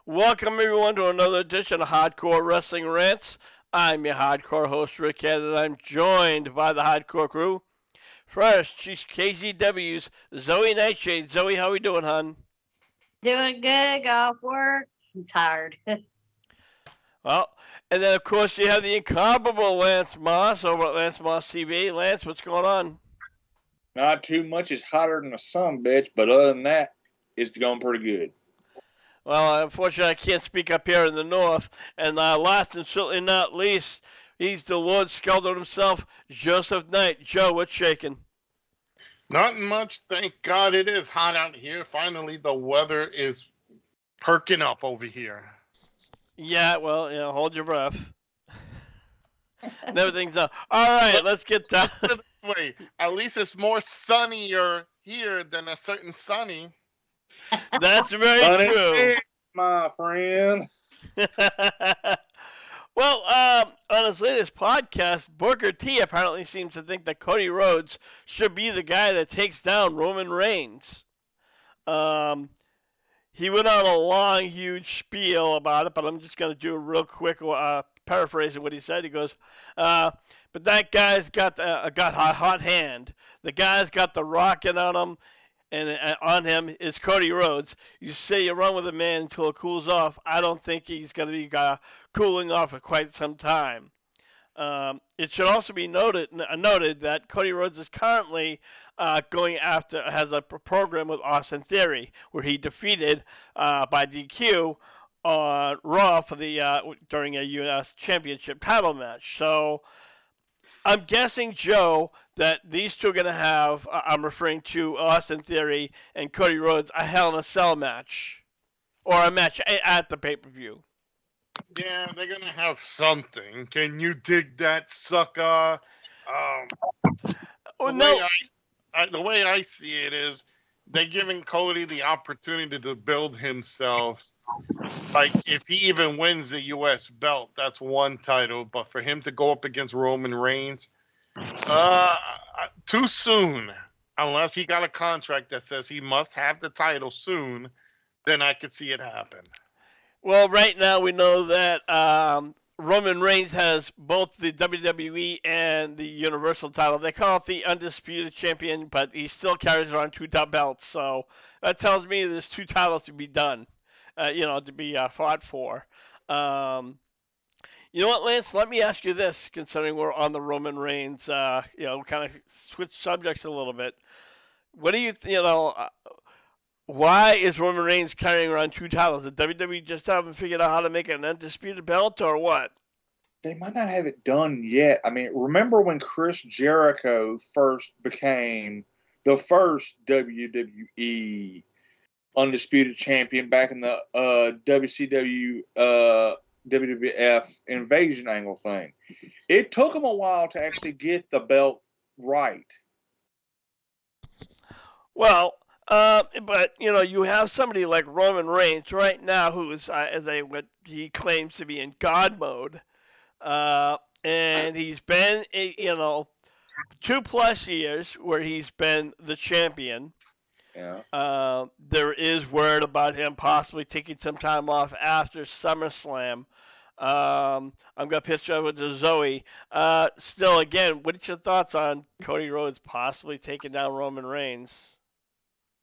Welcome everyone to another edition of Hardcore Wrestling Rants. I'm your hardcore host Rick Head, and I'm joined by the hardcore crew. First, she's KZW's Zoe Nightshade. Zoe, how we doing, hon? Doing good, got off work. I'm tired. Well, and then of course you have the incomparable Lance Moss over at Lance Moss TV. Lance, what's going on? Not too much. It's hotter than a sun bitch, but other than that, it's going pretty good. Well, unfortunately, I can't speak up here in the north. And last and certainly not least, he's the Lord Skelter himself, Joseph Knight. Joe, what's shaking? Not much. Thank God it is hot out here. Finally, the weather is perking up over here. Yeah, well, hold your breath. And everything's up. All right, let's get down. Put it this way, at least it's more sunnier here than a certain sunny. That's very true. My friend. Well, on his latest podcast, Booker T apparently seems to think that Cody Rhodes should be the guy that takes down Roman Reigns. He went on a long, huge spiel about it, but I'm just going to do a real quick paraphrasing what he said. He goes, but that guy's got a hot hand. The guy's got the rocket on him, and on him is Cody Rhodes. You say you run with a man until it cools off. I don't think he's going to be cooling off for quite some time. It should also be noted that Cody Rhodes is currently has a program with Austin Theory where he defeated by DQ on Raw for during a U.S. Championship title match. So I'm guessing, Joe, that these two are going to have, I'm referring to Austin Theory and Cody Rhodes, a Hell in a Cell match. Or a match at the pay-per-view. Yeah, they're going to have something. Can you dig that, sucker? The way I see it is they're giving Cody the opportunity to build himself. Like, if he even wins the U.S. belt, that's one title. But for him to go up against Roman Reigns, too soon. Unless he got a contract that says he must have the title soon, then I could see it happen. Well, right now we know that Roman Reigns has both the WWE and the Universal title. They call it the Undisputed Champion, but he still carries around two top belts. So that tells me there's two titles to be done, to be fought for. You know what, Lance? Let me ask you this, considering we're on the Roman Reigns, kind of switch subjects a little bit. What do why is Roman Reigns carrying around two titles? Did WWE just haven't figured out how to make it an undisputed belt, or what? They might not have it done yet. I mean, remember when Chris Jericho first became the first WWE Undisputed Champion back in the WCW WWF Invasion angle thing? It took him a while to actually get the belt right. Well, but you have somebody like Roman Reigns right now who is what he claims to be in God mode, and he's been 2+ years where he's been the champion. Yeah. There is word about him possibly taking some time off after SummerSlam. I'm gonna pitch over to Zoe. Still, again, what's your thoughts on Cody Rhodes possibly taking down Roman Reigns?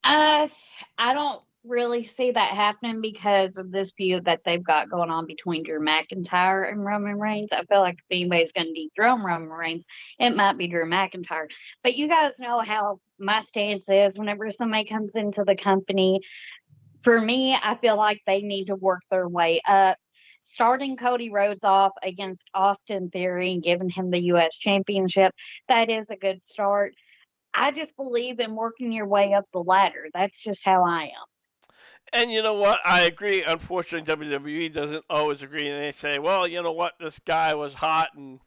I don't really see that happening because of this feud that they've got going on between Drew McIntyre and Roman Reigns. I feel like if anybody's going to dethrone Roman Reigns, it might be Drew McIntyre. But you guys know how my stance is whenever somebody comes into the company. For me, I feel like they need to work their way up. Starting Cody Rhodes off against Austin Theory and giving him the U.S. Championship, that is a good start. I just believe in working your way up the ladder. That's just how I am. And you know what? I agree. Unfortunately, WWE doesn't always agree, and they say, well, you know what? This guy was hot, and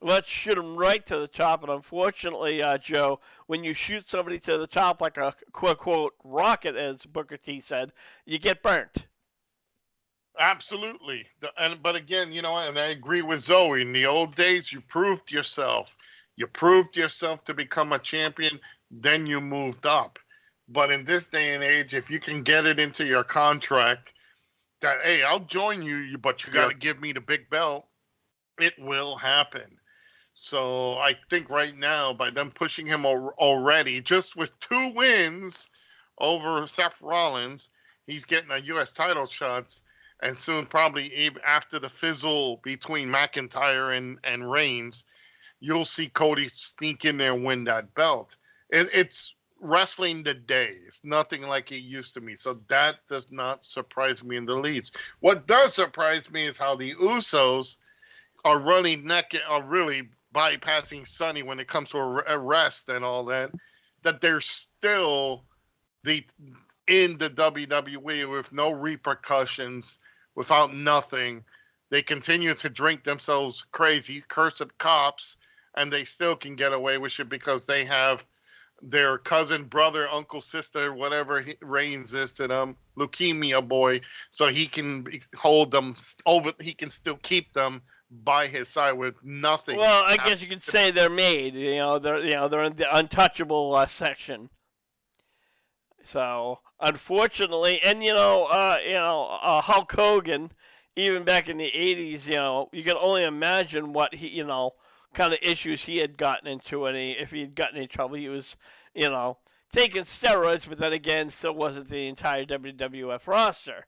let's shoot him right to the top. And unfortunately, Joe, when you shoot somebody to the top like a quote-unquote rocket, as Booker T said, you get burnt. Absolutely. But again, and I agree with Zoe. In the old days, you proved yourself. You proved yourself to become a champion, then you moved up. But in this day and age, if you can get it into your contract that, hey, I'll join you, but you got to give me the big belt, it will happen. So I think right now, by them pushing him already, just with 2 wins over Seth Rollins, he's getting a U.S. title shots, and soon probably after the fizzle between McIntyre and Reigns, you'll see Cody sneak in there and win that belt. It's wrestling today. It's nothing like it used to be. So that does not surprise me in the least. What does surprise me is how the Usos are running naked, are really bypassing Sonny when it comes to arrest and all that. That they're still in the WWE with no repercussions, without nothing. They continue to drink themselves crazy, cursed cops, and they still can get away with it because they have their cousin, brother, uncle, sister, whatever Reigns is to them, leukemia boy, so he can hold them over. He can still keep them by his side with nothing. Well, I guess you could say they're made. They're in the untouchable section. So unfortunately, and Hulk Hogan, even back in the '80s, you can only imagine what he, kind of issues he had gotten into, and if he had gotten in trouble, he was, taking steroids, but then again, still wasn't the entire WWF roster.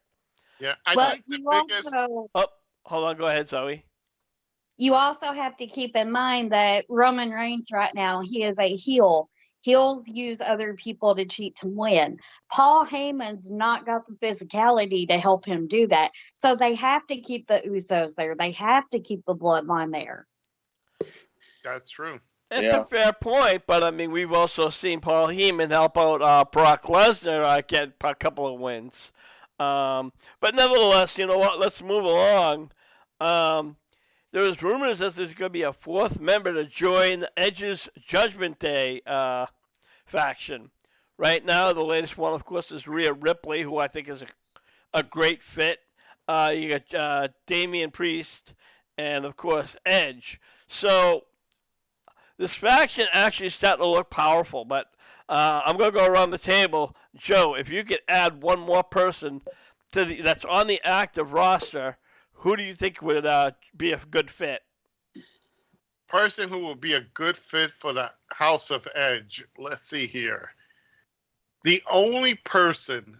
Yeah, I Well, think the you biggest. also Oh, hold on, go ahead, Zoe. you also have to keep in mind that Roman Reigns right now, he is a heel. Heels use other people to cheat to win. Paul Heyman's not got the physicality to help him do that. So they have to keep the Usos there. They have to keep the bloodline there. That's true. It's a fair point, but I mean, we've also seen Paul Heyman help out Brock Lesnar get a couple of wins. But nevertheless, you know what? Let's move along. There's rumors that there's going to be a fourth member to join Edge's Judgment Day faction. Right now, the latest one, of course, is Rhea Ripley, who I think is a great fit. You got Damian Priest and, of course, Edge. So this faction actually is starting to look powerful, but I'm going to go around the table. Joe, if you could add one more person that's on the active roster, who do you think would be a good fit? Person who will be a good fit for the House of Edge. Let's see here. The only person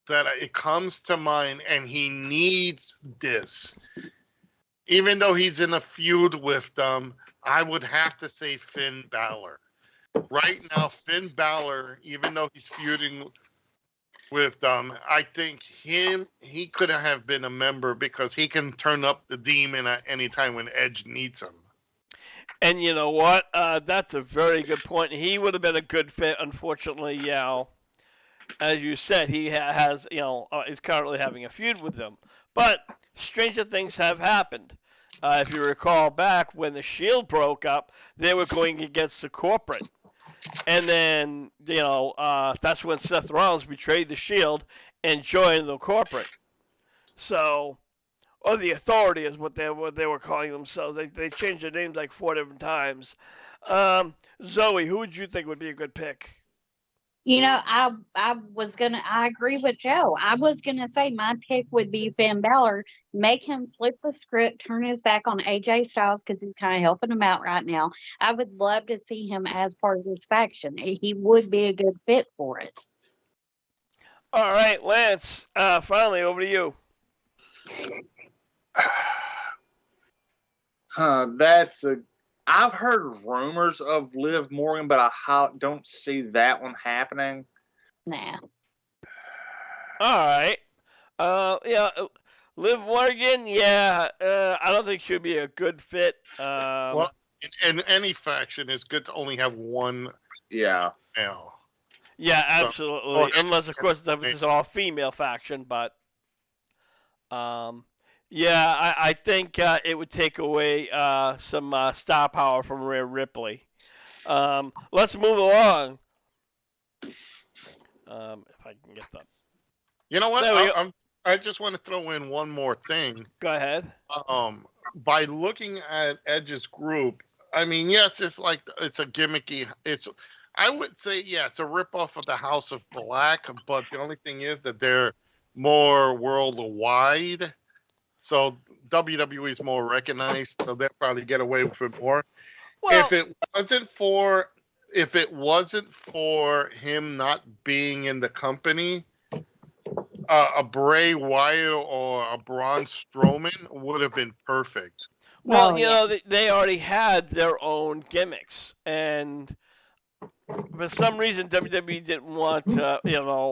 that it comes to mind, and he needs this, even though he's in a feud with them, I would have to say Finn Balor. Right now, Finn Balor, even though he's feuding with them, I think he could have been a member because he can turn up the demon at any time when Edge needs him. And you know what? That's a very good point. He would have been a good fit. Unfortunately, as you said, he has, is currently having a feud with them. But stranger things have happened. If you recall back when the Shield broke up, they were going against the Corporate. And then, that's when Seth Rollins betrayed the Shield and joined the Corporate. So, or the Authority is what they were calling themselves. They changed their names like 4 different times. Zoe, who would you think would be a good pick? I agree with Joe. I was gonna say my pick would be Finn Balor. Make him flip the script, turn his back on AJ Styles because he's kind of helping him out right now. I would love to see him as part of this faction. He would be a good fit for it. All right, Lance. Finally, over to you. I've heard rumors of Liv Morgan, but I don't see that one happening. Nah. All right. Liv Morgan, I don't think she'd be a good fit. Well, in any faction, it's good to only have one. Yeah. Male. Yeah, absolutely. Unless, of course, it's an all-female faction, but I think it would take away some star power from Rhea Ripley. Let's move along. If I can get that. You know what? I just want to throw in one more thing. Go ahead. By looking at Edge's group, I mean, yes, it's a gimmicky. I would say, it's a ripoff of the House of Black, but the only thing is that more worldwide. So WWE is more recognized, so they'll probably get away with it more. If Well, it wasn't for if it wasn't for him not being in the company, a Bray Wyatt or a Braun Strowman would have been perfect. well, Oh yeah. they already had their own gimmicks, and for some reason WWE didn't want to,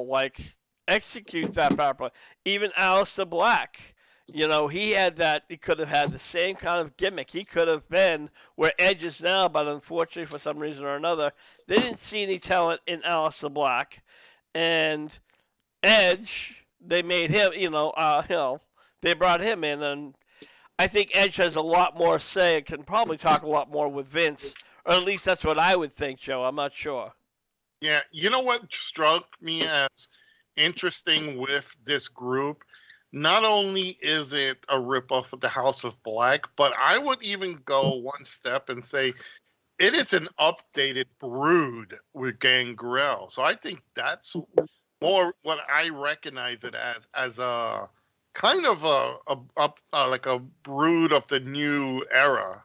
like execute that properly. Even Aleister Black, he had that. He could have had the same kind of gimmick. He could have been where Edge is now, but unfortunately, for some reason or another, they didn't see any talent in Aleister Black, and Edge. They made him, they brought him in, and I think Edge has a lot more say. Can probably talk a lot more with Vince, or at least that's what I would think, Joe. I'm not sure. Yeah, you know what struck me as interesting with this group? Not only is it a ripoff of the House of Black, but I would even go one step and say it is an updated Brood with Gangrel. So I think that's more what I recognize it as a kind of like a Brood of the new era.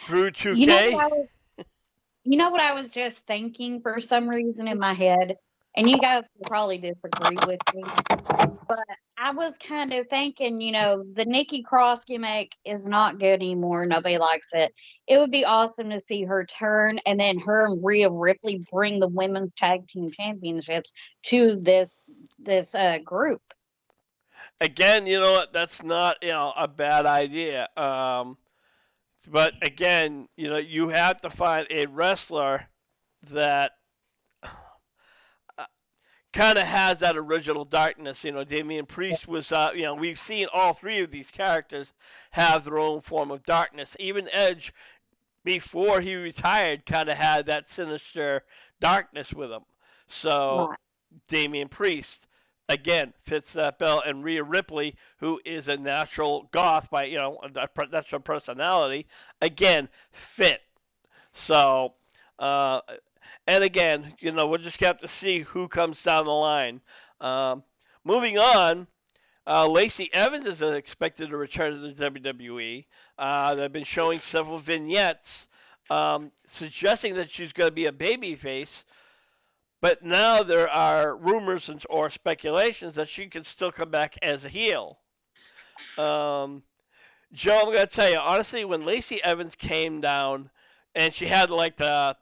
Brew You know what 2K. I was You know what I was just thinking for some reason in my head, and you guys will probably disagree with me, but I was kind of thinking, the Nikki Cross gimmick is not good anymore. Nobody likes it. It would be awesome to see her turn, and then her and Rhea Ripley bring the women's tag team championships to this group. Again, you know what? That's not a bad idea. But again, you have to find a wrestler that kind of has that original darkness. Damian Priest was, we've seen all three of these characters have their own form of darkness. Even Edge, before he retired, kind of had that sinister darkness with him. So Right. Damian Priest again fits that bill, and Rhea Ripley, who is a natural goth by that's her personality, again fit. So, uh, and again, we'll just have to see who comes down the line. Um, Moving on, Lacey Evans is expected to return to the WWE. They've been showing several vignettes suggesting that she's going to be a babyface, but now there are rumors or speculations that she can still come back as a heel. Um, Joe, I'm going to tell you, honestly, when Lacey Evans came down and she had like the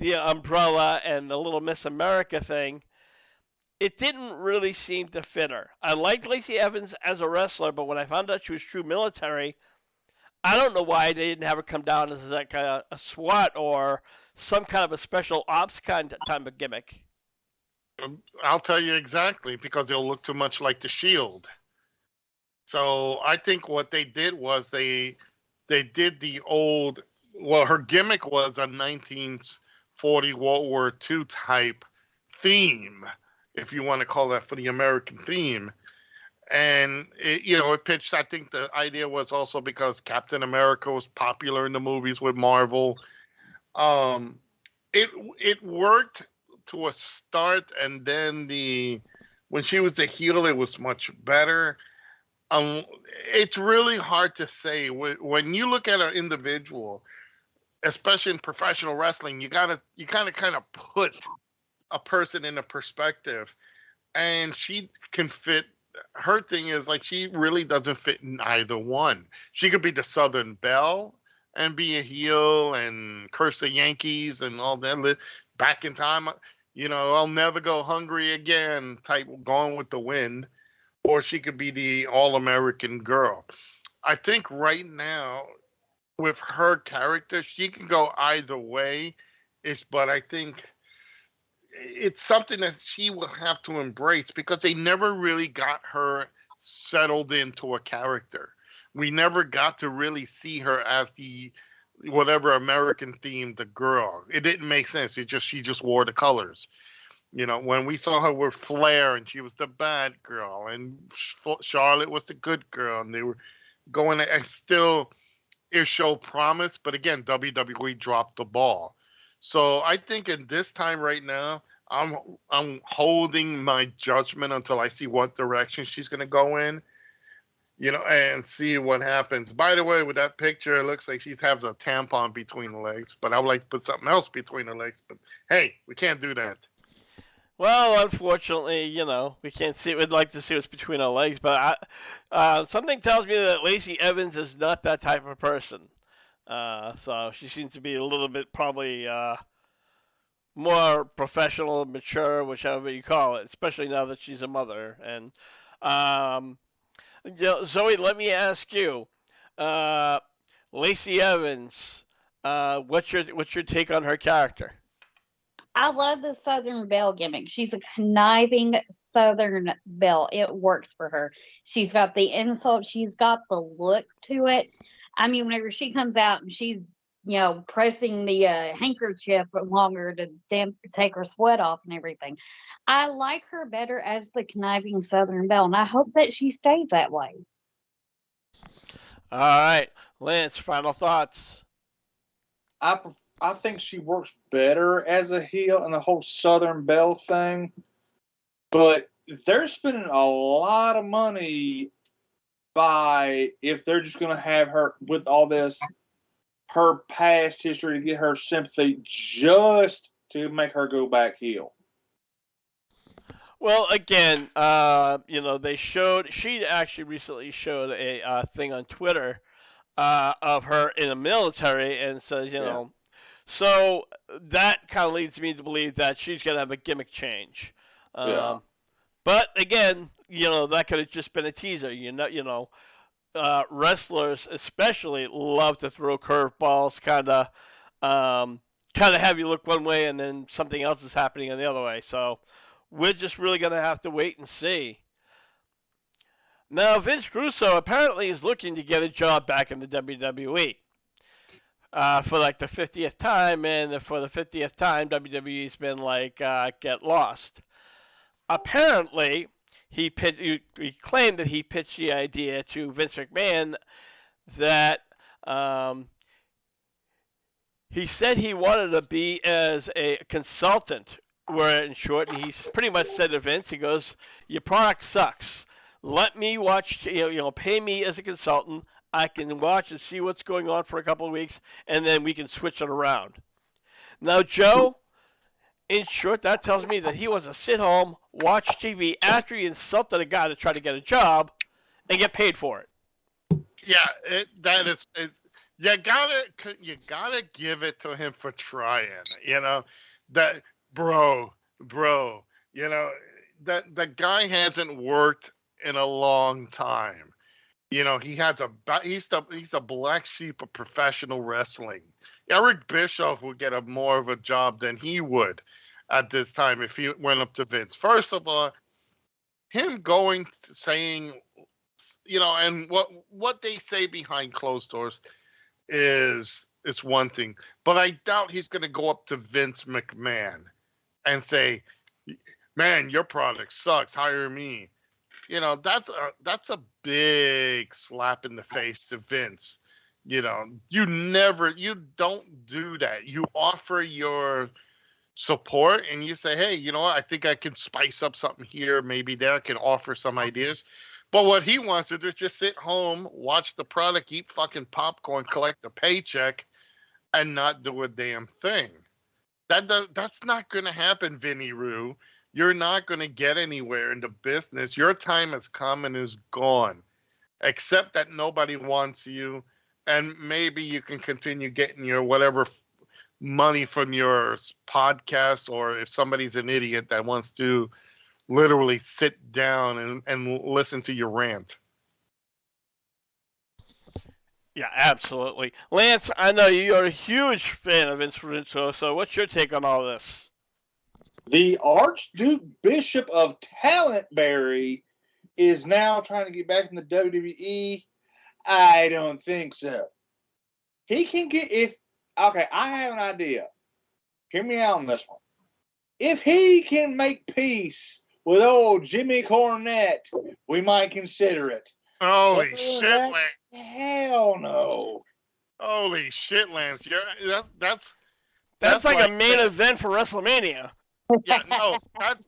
umbrella and the little Miss America thing, it didn't really seem to fit her. I liked Lacey Evans as a wrestler, but when I found out she was true military, I don't know why they didn't have her come down as like a SWAT or some kind of a special ops kind of type of gimmick. I'll tell you exactly because it'll look too much like the Shield. So I think what they did was they did the old. Well, her gimmick was a 1940 World War II type theme, if you want to call that for the American theme. And it pitched. I think the idea was also because Captain America was popular in the movies with Marvel. Um, it worked to a start, and then when she was a heel, it was much better. Um, it's really hard to say when you look at an individual, especially in professional wrestling. You kind of put a person in a perspective, and she can fit. Her thing is like she really doesn't fit in either one. She could be the Southern Belle and be a heel and curse the Yankees and all that. Back in time, I'll never go hungry again type, Gone with the Wind, or she could be the all-American girl. I think right now with her character, she can go either way. But I think it's something that she will have to embrace because they never really got her settled into a character. We never got to really see her as the whatever American themed girl. It didn't make sense. She just wore the colors. When we saw her with Flair and she was the bad girl and Charlotte was the good girl and they were going to, and still it showed promise, but again, WWE dropped the ball. So I think in this time right now, I'm holding my judgment until I see what direction she's gonna go in, and see what happens. By the way, with that picture, it looks like she has a tampon between the legs, but I would like to put something else between her legs. But hey, we can't do that. Well, unfortunately, we can't see. We'd like to see what's between our legs, but something tells me that Lacey Evans is not that type of person. So she seems to be a little bit probably more professional, mature, whichever you call it, especially now that she's a mother. And um, Zoe, let me ask you, uh, Lacey Evans, what's your take on her character? I love the Southern Belle gimmick. She's a conniving Southern Belle. It works for her. She's got the insult. She's got the look to it. I mean, whenever she comes out and she's, pressing the handkerchief longer to take her sweat off and everything, I like her better as the conniving Southern Belle, and I hope that she stays that way. All right, Lance, final thoughts. I think she works better as a heel in the whole Southern Belle thing, but they're spending a lot of money if they're just going to have her with all this, her past history to get her sympathy just to make her go back heel. Well, again, she actually recently showed a thing on Twitter of her in the military and says, so that kind of leads me to believe that she's going to have a gimmick change. But again, that could have just been a teaser. Wrestlers especially love to throw curveballs, kind of have you look one way and then something else is happening in the other way. So we're just really going to have to wait and see. Now, Vince Russo apparently is looking to get a job back in the WWE for like the 50th time, and for the 50th time, WWE's been like, get lost. Apparently, he claimed that he pitched the idea to Vince McMahon that he said he wanted to be as a consultant, where in short, he pretty much said to Vince, he goes, your product sucks. Let me watch, pay me as a consultant. I can watch and see what's going on for a couple of weeks, and then we can switch it around. Now, Joe, in short, that tells me that he wants to sit home, watch TV after he insulted a guy to try to get a job, and get paid for it. Yeah, you gotta give it to him for trying. That bro. That the guy hasn't worked in a long time. He's the black sheep of professional wrestling. Eric Bischoff would get more of a job than he would at this time if he went up to Vince. First of all, him saying, and what they say behind closed doors is one thing, but I doubt he's going to go up to Vince McMahon and say, "Man, your product sucks. Hire me." That's a big slap in the face to Vince. You don't do that. You offer your support and you say, hey, I think I can spice up something here, maybe there, I can offer some ideas. But what he wants to do is just sit home, watch the product, eat fucking popcorn, collect a paycheck, and not do a damn thing. That's not going to happen, Vinny Roo. You're not going to get anywhere in the business. Your time has come and is gone. Accept that nobody wants you, and maybe you can continue getting your whatever money from your podcast, or if somebody's an idiot that wants to literally sit down and listen to your rant. Yeah, absolutely. Lance, I know you're a huge fan of Vince Russo, so what's your take on all this? The Archduke Bishop of Talentberry is now trying to get back in the WWE. I don't think so. He can okay, I have an idea. Hear me out on this one. If he can make peace with old Jimmy Cornette, we might consider it. Holy shit, Lance. Hell no. Holy shit, Lance. That's like a main event for WrestleMania. Yeah, no,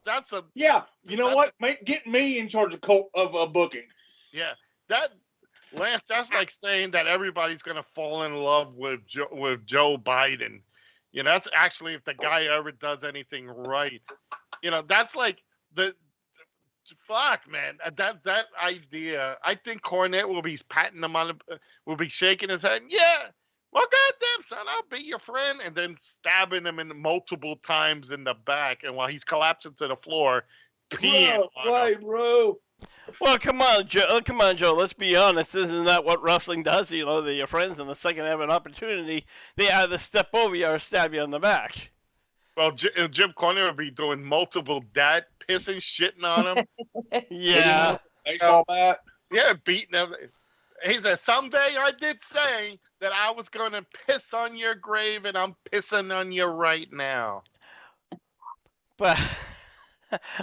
that's a Yeah, you know that's what? Get me in charge of booking. yeah. That Lance, that's like saying that everybody's gonna fall in love with Joe Biden. That's actually if the guy ever does anything right. That's like the fuck, man. That idea. I think Cornette will be patting him on will be shaking his head. Yeah. Well, goddamn, son, I'll be your friend, and then stabbing him in multiple times in the back, and while he's collapsing to the floor, peeing on him. Bro. Well, come on, Joe. Come on, Joe. Let's be honest. Isn't that what wrestling does? Your friends, and the second they have an opportunity, they either step over you or stab you in the back. Well, Jim Cornette would be doing multiple dad pissing, shitting on him. Yeah. Baseball bat. Yeah, beating him. He said, someday I did say that I was going to piss on your grave, and I'm pissing on you right now. But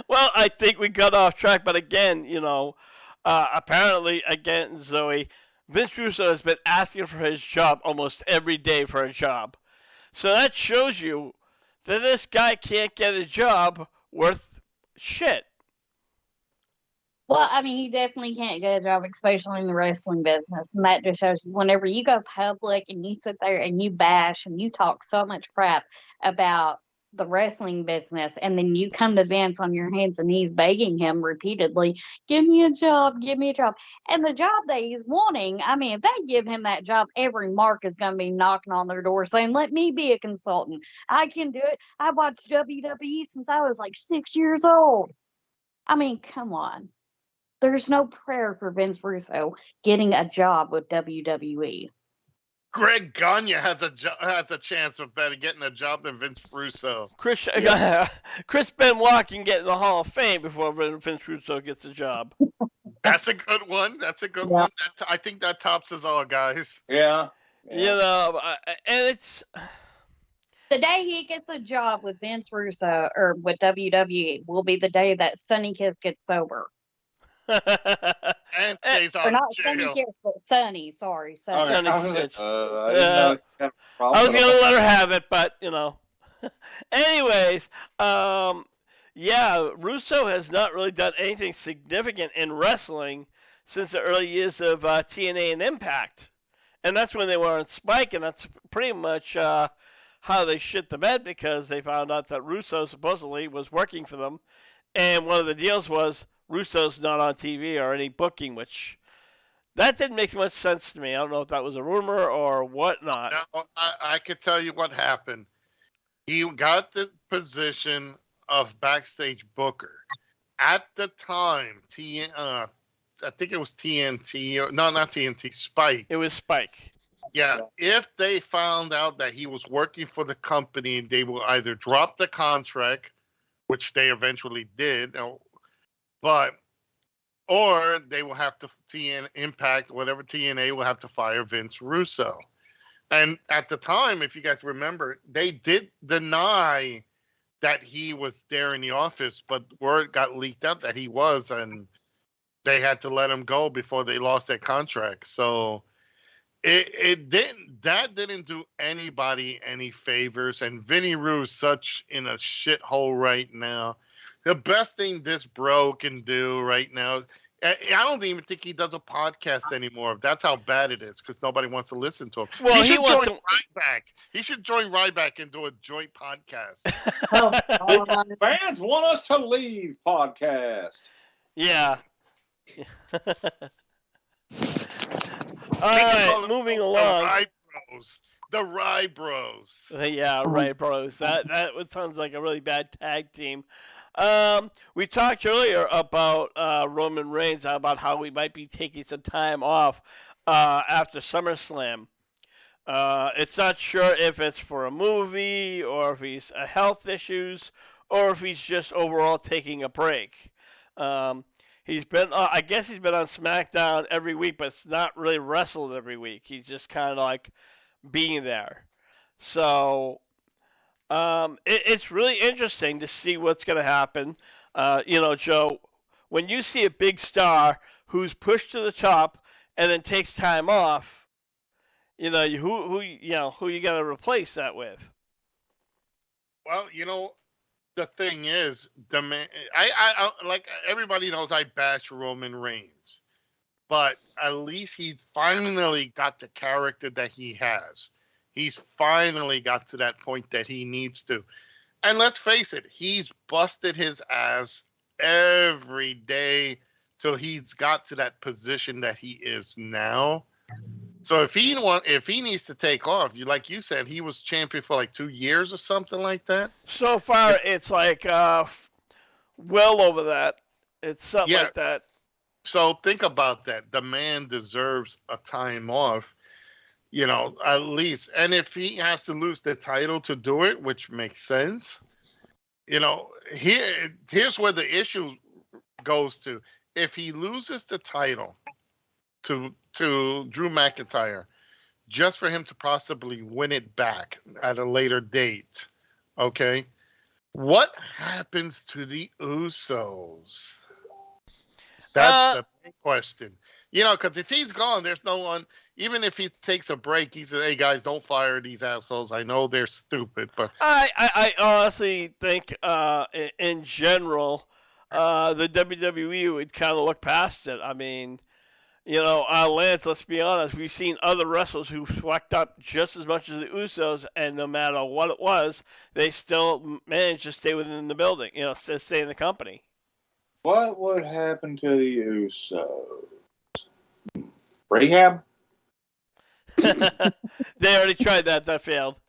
well, I think we got off track. But again, apparently, again, Zoe, Vince Russo has been asking for his job almost every day for a job. So that shows you that this guy can't get a job worth shit. Well, I mean, he definitely can't get a job, especially in the wrestling business. And that just shows you whenever you go public and you sit there and you bash and you talk so much crap about the wrestling business, and then you come to Vince on your hands and he's begging him repeatedly, give me a job, give me a job. And the job that he's wanting, I mean, if they give him that job, every mark is going to be knocking on their door saying, let me be a consultant. I can do it. I watched WWE since I was like 6 years old. I mean, come on. There's no prayer for Vince Russo getting a job with WWE. Greg Gagne has a chance of better getting a job than Vince Russo. Chris Benoit can get in the Hall of Fame before Vince Russo gets a job. That's a good one. That's a good one. I think that tops us all, guys. Yeah. And it's the day he gets a job with Vince Russo or with WWE will be the day that Sonny Kiss gets sober. And stays on or not jail. Sonny Kiss, but Sonny. Sorry, Sonny. Sonny I was Stitch. I was gonna let her have it, but Anyways, yeah, Russo has not really done anything significant in wrestling since the early years of TNA and Impact, and that's when they were on Spike, and that's pretty much how they shit the bed because they found out that Russo supposedly was working for them, and one of the deals was Russo's not on TV or any booking, which that didn't make much sense to me. I don't know if that was a rumor or whatnot. No, I could tell you what happened. He got the position of backstage booker. At the time, I think it was TNT. No, not TNT, Spike. It was Spike. Yeah, if they found out that he was working for the company, they will either drop the contract, which they eventually did, or they will have to Impact, whatever TNA will have to fire Vince Russo. And at the time, if you guys remember, they did deny that he was there in the office, but word got leaked out that he was, and they had to let him go before they lost their contract. So it didn't do anybody any favors, and Vinny Rue's such in a shithole right now. The best thing this bro can do right now, I don't even think he does a podcast anymore. That's how bad it is because nobody wants to listen to him. Well, he should join Ryback. He should join Ryback and do a joint podcast. Fans want us to leave podcast. Yeah. All right, moving along. The Rye Bros. Yeah, Rye Bros. That sounds like a really bad tag team. We talked earlier about Roman Reigns, about how we might be taking some time off after SummerSlam. It's not sure if it's for a movie or if he's health issues or if he's just overall taking a break. He's been, I guess he's been on SmackDown every week, but it's not really wrestled every week. He's just kind of like being there. So it's really interesting to see what's going to happen. Joe, when you see a big star who's pushed to the top and then takes time off, who you got to replace that with? Well, the thing is, the man, like everybody knows, I bash Roman Reigns, but at least he finally got the character that he has. He's finally got to that point that he needs to. And let's face it, he's busted his ass every day till he's got to that position that he is now. So if he needs to take off, like you said, he was champion for like 2 years or something like that. So far, it's like well over that. It's something Yeah. like that. So think about that. The man deserves a time off, at least. And if he has to lose the title to do it, which makes sense, here's where the issue goes to. If he loses the title to Drew McIntyre, just for him to possibly win it back at a later date, okay? What happens to the Usos? That's the big question. Because if he's gone, there's no one. Even if he takes a break, he says, "Hey guys, don't fire these assholes. I know they're stupid, but I honestly think, in general, the WWE would kind of look past it. I mean, Lance, let's be honest, we've seen other wrestlers who fucked up just as much as the Usos, and no matter what it was, they still managed to stay within the building, stay in the company. What would happen to the Usos? Rehab? They already tried that. That failed.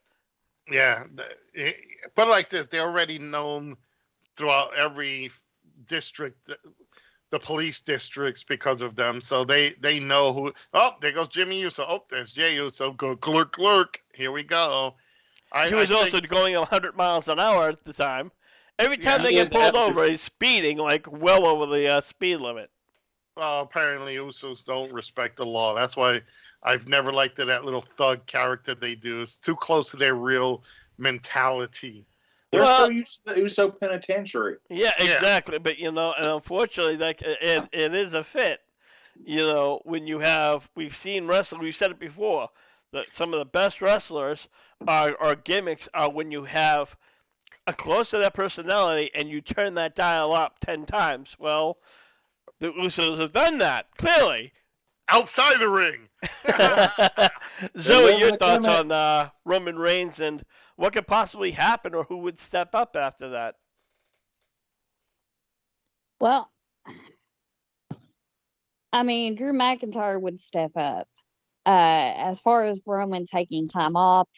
yeah." But like this, they're already known throughout every district, the police districts, because of them. So they know who. Oh, there goes Jimmy Uso. Oh, there's Jay Uso. Go clerk. Here we go. He was also going 100 miles an hour at the time. Every time they get pulled over, he's speeding like well over the speed limit. Well, apparently Usos don't respect the law. That's why I've never liked that little thug character they do. It's too close to their real mentality. They're so used to the Uso penitentiary. Yeah, exactly. But and unfortunately, like it is a fit. When you have, we've seen wrestling. We've said it before that some of the best wrestlers are gimmicks are when you have a close to that personality and you turn that dial up 10 times. Well, the Usos have done that, clearly. Outside the ring. Zoe, your thoughts on Roman Reigns and what could possibly happen or who would step up after that? Well, I mean, Drew McIntyre would step up. As far as Roman taking time off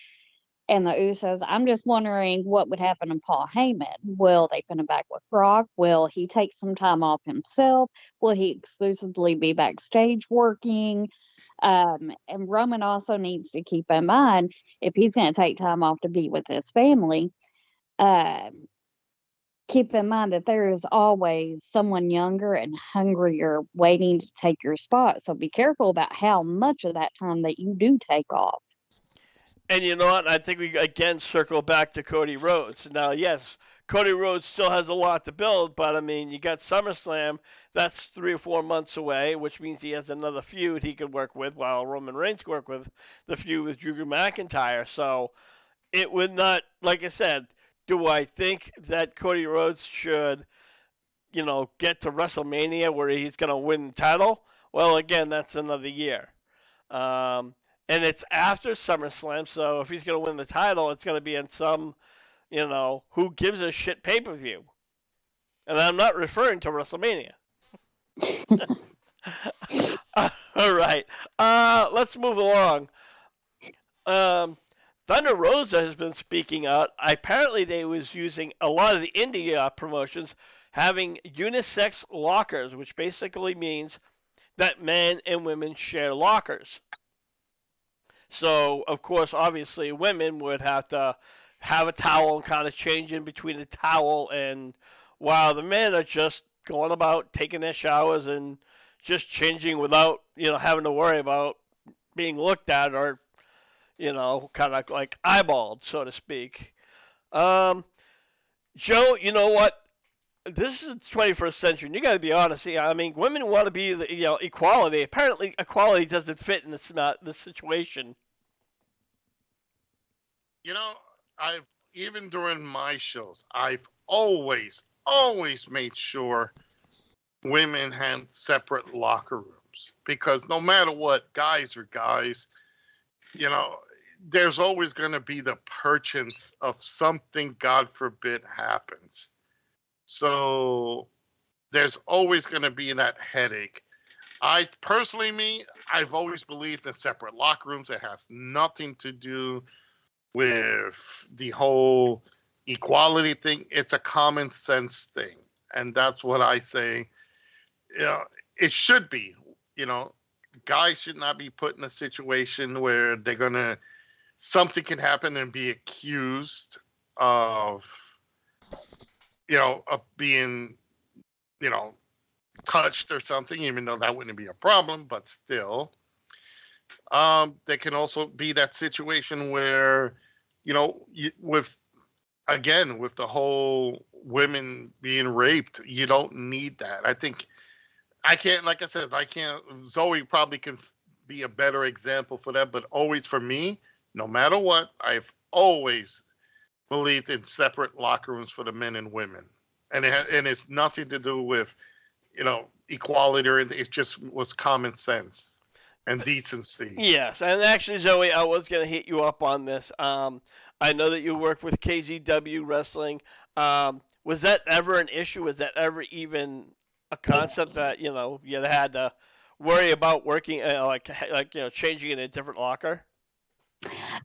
and the Usos, I'm just wondering what would happen to Paul Heyman. Will they put him back with Brock? Will he take some time off himself? Will he exclusively be backstage working? And Roman also needs to keep in mind, if he's going to take time off to be with his family, keep in mind that there is always someone younger and hungrier waiting to take your spot. So be careful about how much of that time that you do take off. And you know what? I think we again circle back to Cody Rhodes. Now, yes, Cody Rhodes still has a lot to build, but I mean, you got SummerSlam. That's 3 or 4 months away, which means he has another feud he could work with, while Roman Reigns could work with the feud with Drew McIntyre. So it would not, like I said, do I think that Cody Rhodes should, get to WrestleMania where he's going to win the title? Well, again, that's another year. And it's after SummerSlam, so if he's going to win the title, it's going to be in some, who gives a shit pay-per-view. And I'm not referring to WrestleMania. All right. Let's move along. Thunder Rosa has been speaking out. Apparently, they was using a lot of the indie promotions having unisex lockers, which basically means that men and women share lockers. So, of course, obviously, women would have to have a towel and kind of change in between the towel, and while the men are just going about taking their showers and just changing without, having to worry about being looked at or, kind of like eyeballed, so to speak. Joe, you know what? This is the 21st century, and you got to be honest. I mean, women want to be, equality. Apparently, equality doesn't fit in this situation. I've even during my shows, I've always made sure women had separate locker rooms, because no matter what, guys are guys. You know, there's always going to be the perchance of something, God forbid, happens. So there's always going to be that headache. I personally, I've always believed in separate locker rooms. It has nothing to do with the whole equality thing. It's a common sense thing. And that's what I say. You know, it should be. You know, guys should not be put in a situation where they're going to, something can happen and be accused of, of being, you know, touched or something, even though that wouldn't be a problem, but still. There can also be that situation where, with the whole women being raped, you don't need that. I think like I said, Zoe probably can be a better example for that, but always for me, no matter what, I've always believed in separate locker rooms for the men and women. And it's nothing to do with, equality or anything. It just was common sense and decency. Yes, and actually, Zoe, I was going to hit you up on this. I know that you work with KZW Wrestling. Was that ever an issue? Was that ever even a concept that you had to worry about working changing in a different locker?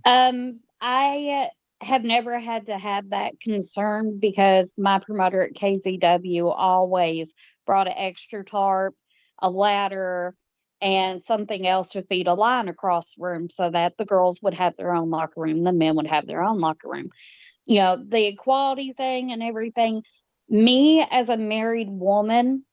I have never had to have that concern because my promoter at KZW always brought an extra tarp, a ladder, and something else to feed a line across the room so that the girls would have their own locker room, the men would have their own locker room. The equality thing and everything. Me as a married woman,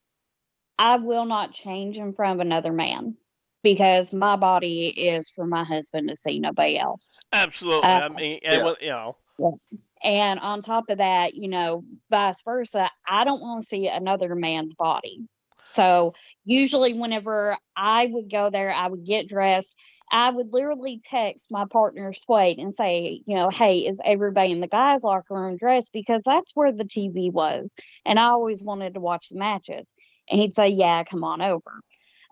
I will not change in front of another man because my body is for my husband to see, nobody else. Absolutely. I mean, and Yeah. And on top of that, vice versa, I don't want to see another man's body. So usually whenever I would go there, I would get dressed. I would literally text my partner, Swade, and say, hey, is everybody in the guys' locker room dressed? Because that's where the TV was. And I always wanted to watch the matches. And he'd say, yeah, come on over.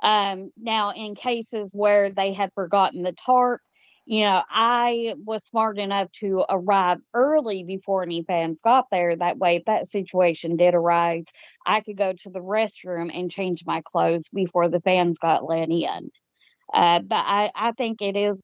Now, in cases where they had forgotten the tarp, I was smart enough to arrive early before any fans got there. That way, if that situation did arise, I could go to the restroom and change my clothes before the fans got let in. But I think it is,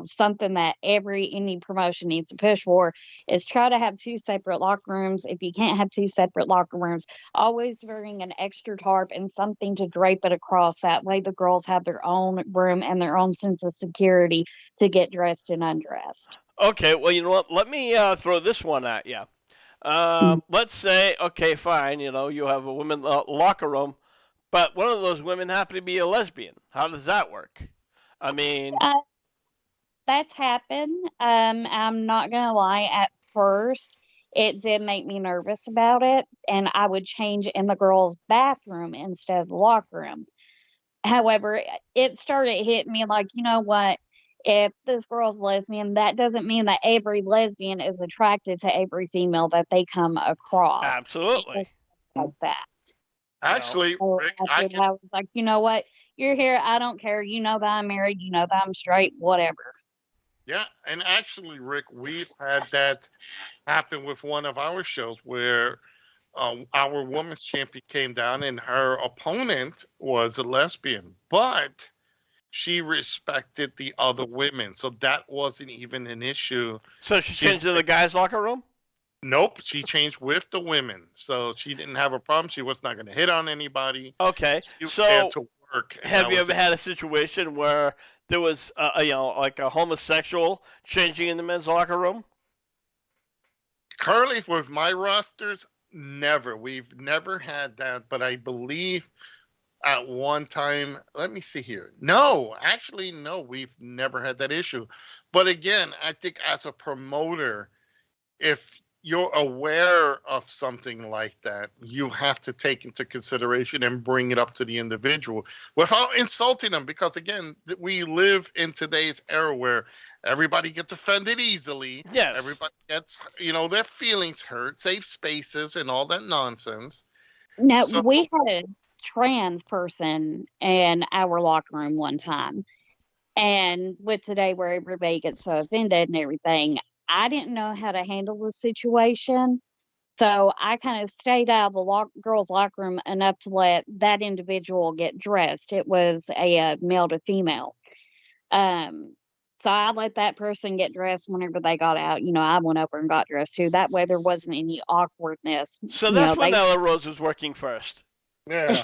something that any promotion needs to push for is try to have two separate locker rooms. If you can't have two separate locker rooms, always bring an extra tarp and something to drape it across. That way the girls have their own room and their own sense of security to get dressed and undressed. Okay, well, you know what? Let me throw this one at you. Let's say, okay, fine, you have a women's locker room, but one of those women happen to be a lesbian. How does that work? I mean, that's happened. I'm not gonna lie. At first, it did make me nervous about it, and I would change in the girls' bathroom instead of the locker room. However, it started hitting me like, you know what? If this girl's lesbian, that doesn't mean that every lesbian is attracted to every female that they come across. absolutely. Like that. Actually, Rick, I was like, you know what? You're here. I don't care. You know that I'm married. You know that I'm straight. Whatever. Yeah, and actually, Rick, we've had that happen with one of our shows where our women's champion came down and her opponent was a lesbian, but she respected the other women, so that wasn't even an issue. So she changed to the guys' locker room? Nope, she changed with the women, so she didn't have a problem. She was not going to hit on anybody. Okay, so to work. Have you ever had a situation where there was, like a homosexual changing in the men's locker room? Currently, with my rosters, never. We've never had that, but I believe at one time, let me see here. No, actually, no, we've never had that issue. But again, I think as a promoter, if you're aware of something like that, you have to take into consideration and bring it up to the individual without insulting them. Because again, we live in today's era where Everybody gets offended easily. Yes. Everybody gets, their feelings hurt. Safe spaces and all that nonsense. Now, So we had a trans person in our locker room one time. And with today, where everybody gets so offended and everything, I didn't know how to handle the situation. So I kind of stayed out of the girls' locker room enough to let that individual get dressed. It was a male to female. So I let that person get dressed whenever they got out. I went over and got dressed too. That way there wasn't any awkwardness. So that's when Ella Rose was working first. yeah.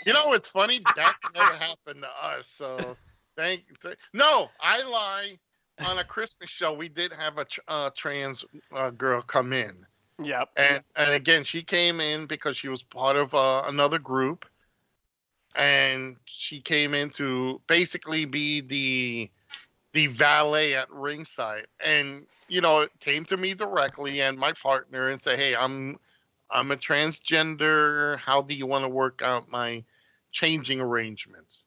It's funny. That's never happened to us. So no, I lie. On a Christmas show, we did have a trans girl come in. Yep. And again, she came in because she was part of another group, and she came in to basically be the valet at ringside. And it came to me directly and my partner and say, "Hey, I'm a transgender. How do you want to work out my changing arrangements?"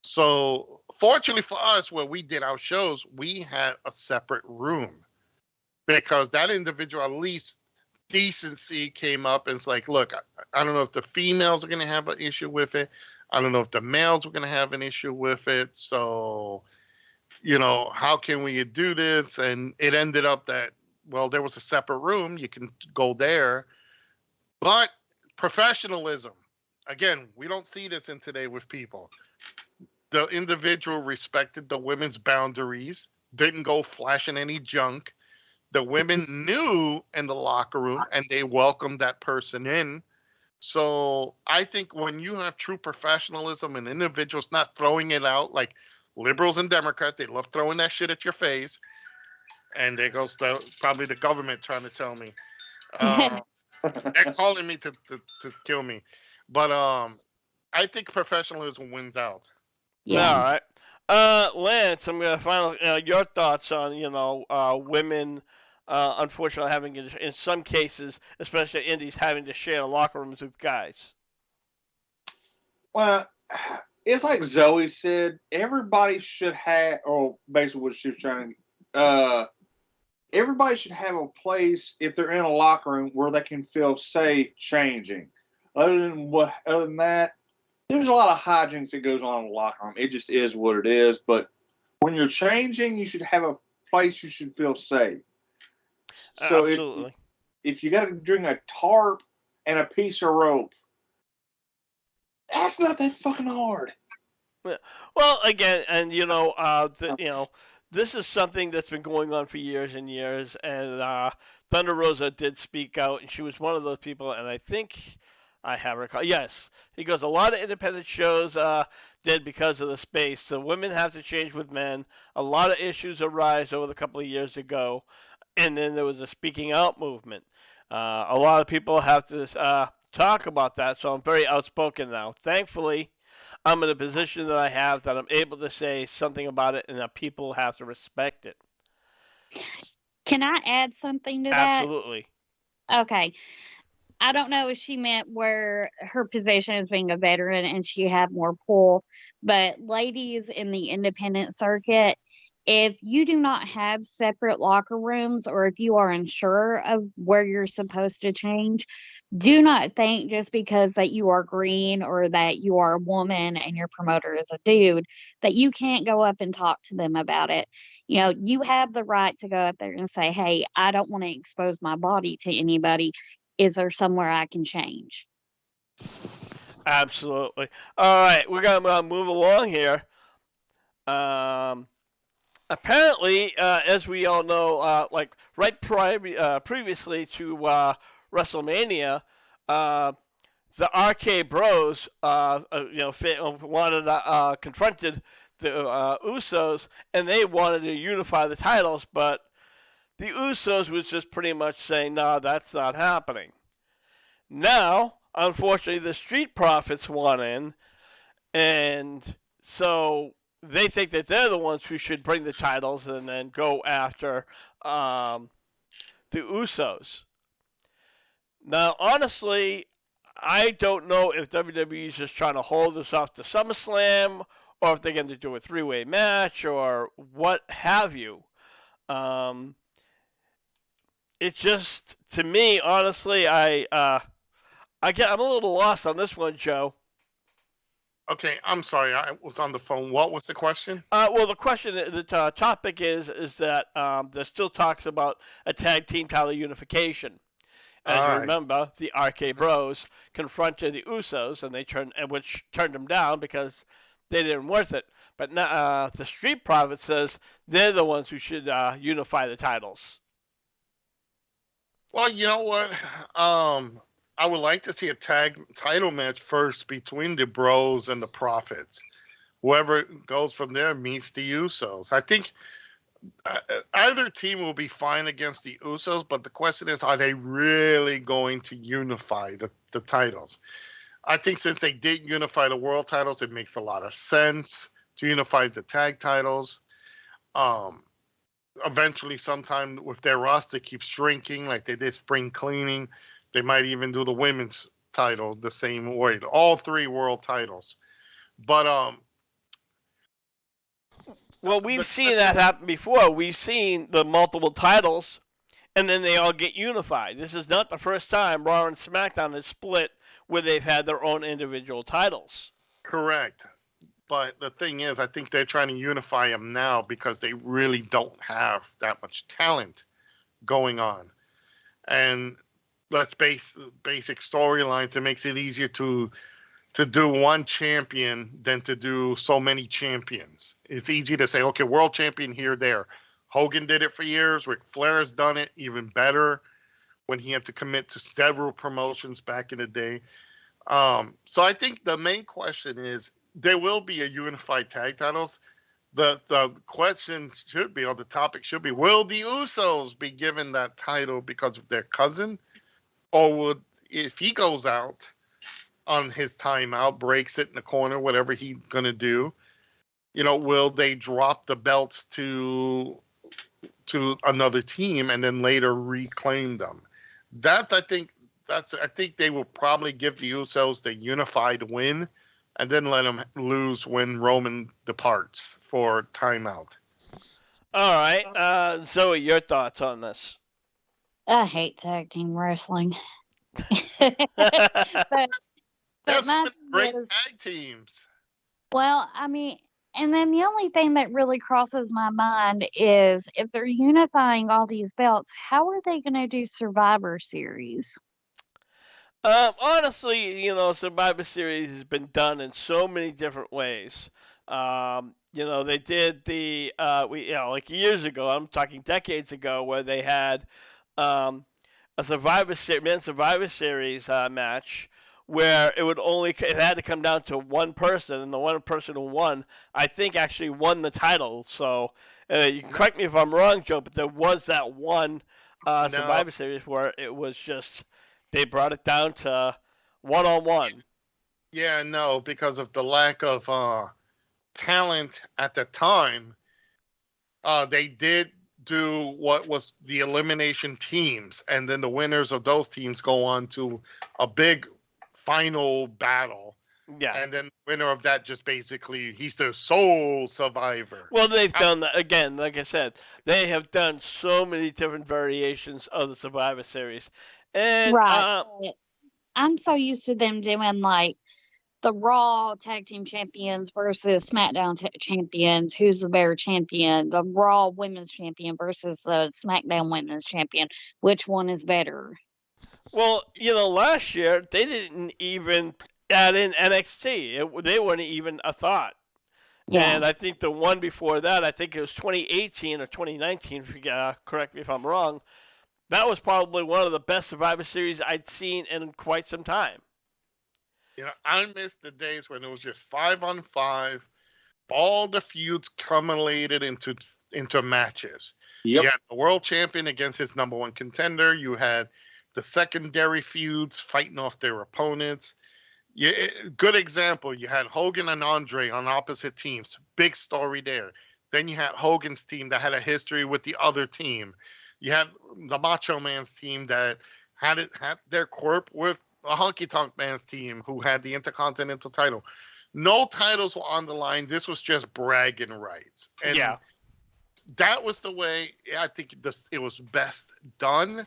So, fortunately for us, where we did our shows, we had a separate room because that individual, at least decency, came up and it's like, "Look, I don't know if the females are going to have an issue with it. I don't know if the males are going to have an issue with it. So, how can we do this?" And it ended up that, well, there was a separate room. You can go there. But professionalism, again, we don't see this in today with people. The individual respected the women's boundaries, didn't go flashing any junk. The women knew in the locker room and they welcomed that person in. So I think when you have true professionalism and individuals not throwing it out like liberals and Democrats, they love throwing that shit at your face. And there goes probably the government trying to tell me. They're calling me to kill me. But I think professionalism wins out. Yeah. All right. Lance, I'm gonna find your thoughts on women, unfortunately having in some cases, especially indies, having to share locker rooms with guys. Well, it's like Zoe said. Everybody should have, or basically what she was trying to. Everybody should have a place if they're in a locker room where they can feel safe changing. Other than that, there's a lot of hijinks that goes on in the locker room. It just is what it is. But when you're changing, you should have a place you should feel safe. So absolutely. If you got to bring a tarp and a piece of rope, that's not that fucking hard. Well, again, and this is something that's been going on for years and years. And Thunder Rosa did speak out, and she was one of those people. And I think I have her call. Yes, he goes. A lot of independent shows did because of the space. So women have to change with men. A lot of issues arise over the couple of years ago, and then there was a speaking out movement. A lot of people have to talk about that. So I'm very outspoken now. Thankfully, I'm in a position that I have that I'm able to say something about it, and that people have to respect it. Can I add something to that? Absolutely. Okay. I don't know if she meant where her position as being a veteran and she had more pull, but ladies in the independent circuit, if you do not have separate locker rooms or if you are unsure of where you're supposed to change, do not think just because that you are green or that you are a woman and your promoter is a dude that you can't go up and talk to them about it. You have the right to go up there and say, "Hey, I don't want to expose my body to anybody. Is there somewhere I can change?" Absolutely. All right, we're gonna move along here. Apparently, as we all know, previously to WrestleMania, the RK Bros, confronted the Usos, and they wanted to unify the titles, but the Usos was just pretty much saying, "No, that's not happening." Now, unfortunately, the Street Profits want in, and so they think that they're the ones who should bring the titles and then go after the Usos. Now, honestly, I don't know if WWE is just trying to hold this off to SummerSlam or if they're going to do a three-way match or what have you. Um, it's just, to me, honestly, I'm a little lost on this one, Joe. Okay, I'm sorry, I was on the phone. What was the question? Well, the question, the topic is that there's still talks about a tag team title unification. As All you right. remember, the RK Bros confronted the Usos, and which turned them down because they didn't worth it. But now, the Street Profits says they're the ones who should unify the titles. Well, you know what? I would like to see a tag title match first between the Bros and the Profits. Whoever goes from there meets the Usos. I think uh, either team will be fine against the Usos, but the question is, are they really going to unify the titles? I think since they did unify the world titles, it makes a lot of sense to unify the tag titles. Um, Eventually, sometime if their roster keeps shrinking, like they did spring cleaning, they might even do the women's title the same way, all three world titles. But Well, the we've seen question that happen before. We've seen the multiple titles, and then they all get unified. This is not the first time Raw and SmackDown has split where they've had their own individual titles. correct. But the thing is, I think they're trying to unify them now because they really don't have that much talent going on. And let's base basic storylines. It makes it easier to do one champion than to do so many champions. It's easy to say, okay, world champion here, there. Hogan did it for years. Ric Flair has done it even better when he had to commit to several promotions back in the day. So I think the main question is there will be a unified tag titles. The question should be, or the topic should be, will the Usos be given that title because of their cousin? Or would, if he goes out on his timeout, breaks it in the corner, whatever he's gonna do, will they drop the belts to another team and then later reclaim them? That I think they will probably give the Usos the unified win and then let them lose when Roman departs for timeout. All right, Zoe, your thoughts on this? I hate tag team wrestling. but They but have so my many thing great is, tag teams. well, I mean, and then the only thing that really crosses my mind is if they're unifying all these belts, how are they going to do Survivor Series? Honestly, Survivor Series has been done in so many different ways. They did like years ago. I'm talking decades ago, where they had um, a men's Survivor Series match where it had to come down to one person, and the one person who won, I think, actually won the title. So you can No, correct me if I'm wrong, Joe, but there was that one no, Survivor Series where it was just they brought it down to one on one. yeah, no, because of the lack of talent at the time, they did do what was the elimination teams, and then the winners of those teams go on to a big final battle, Yeah. and then the winner of that just basically he's the sole survivor. Well, they've I, done that again. Like I said, they have done so many different variations of the Survivor Series, and Right. But I'm so used to them doing like the Raw tag team champions versus SmackDown champions. Who's the better champion? The Raw women's champion versus the SmackDown women's champion. Which one is better? well, last year they didn't even add in NXT. They weren't even a thought. Yeah. And I think the one before that, I think it was 2018 or 2019. Correct me if I'm wrong. That was probably one of the best Survivor Series I'd seen in quite some time. I miss the days when it was just 5-on-5. All the feuds culminated into matches. Yep. You had the world champion against his number one contender. You had the secondary feuds fighting off their opponents. Good example. You had Hogan and Andre on opposite teams. Big story there. Then you had Hogan's team that had a history with the other team. You had the Macho Man's team that had their quirk with a Honky Tonk Man's team who had the Intercontinental title. No titles were on the line. This was just bragging rights. And Yeah. that was the way I think it was best done.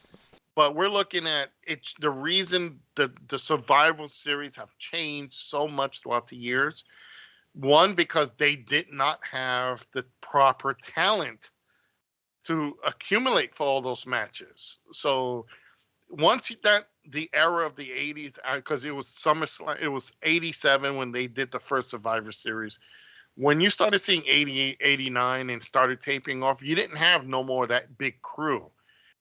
But we're looking at it. The reason the Survival Series have changed so much throughout the years, one, because they did not have the proper talent to accumulate for all those matches. So once the era of the 80s, because it was SummerSlam, it was 87 when they did the first Survivor Series. When you started seeing 88, 89 and started taping off, you didn't have no more of that big crew.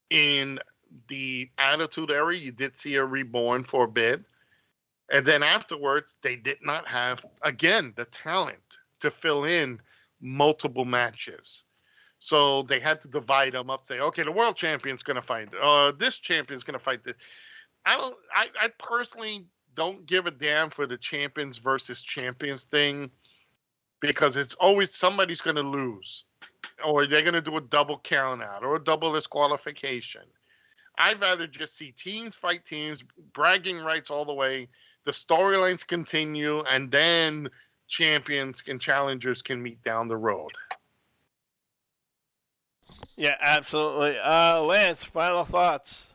In the Attitude Era, you did see a Reborn for a bit. And then afterwards, they did not have, again, the talent to fill in multiple matches. So they had to divide them up. Say, okay, the world champion's going to fight. This champion's going to fight this. I personally don't give a damn for the champions versus champions thing, because it's always somebody's going to lose, or they're going to do a double count out or a double disqualification. I'd rather just see teams fight teams, bragging rights all the way. The storylines continue, and then champions and challengers can meet down the road. Yeah, absolutely. Lance, final thoughts.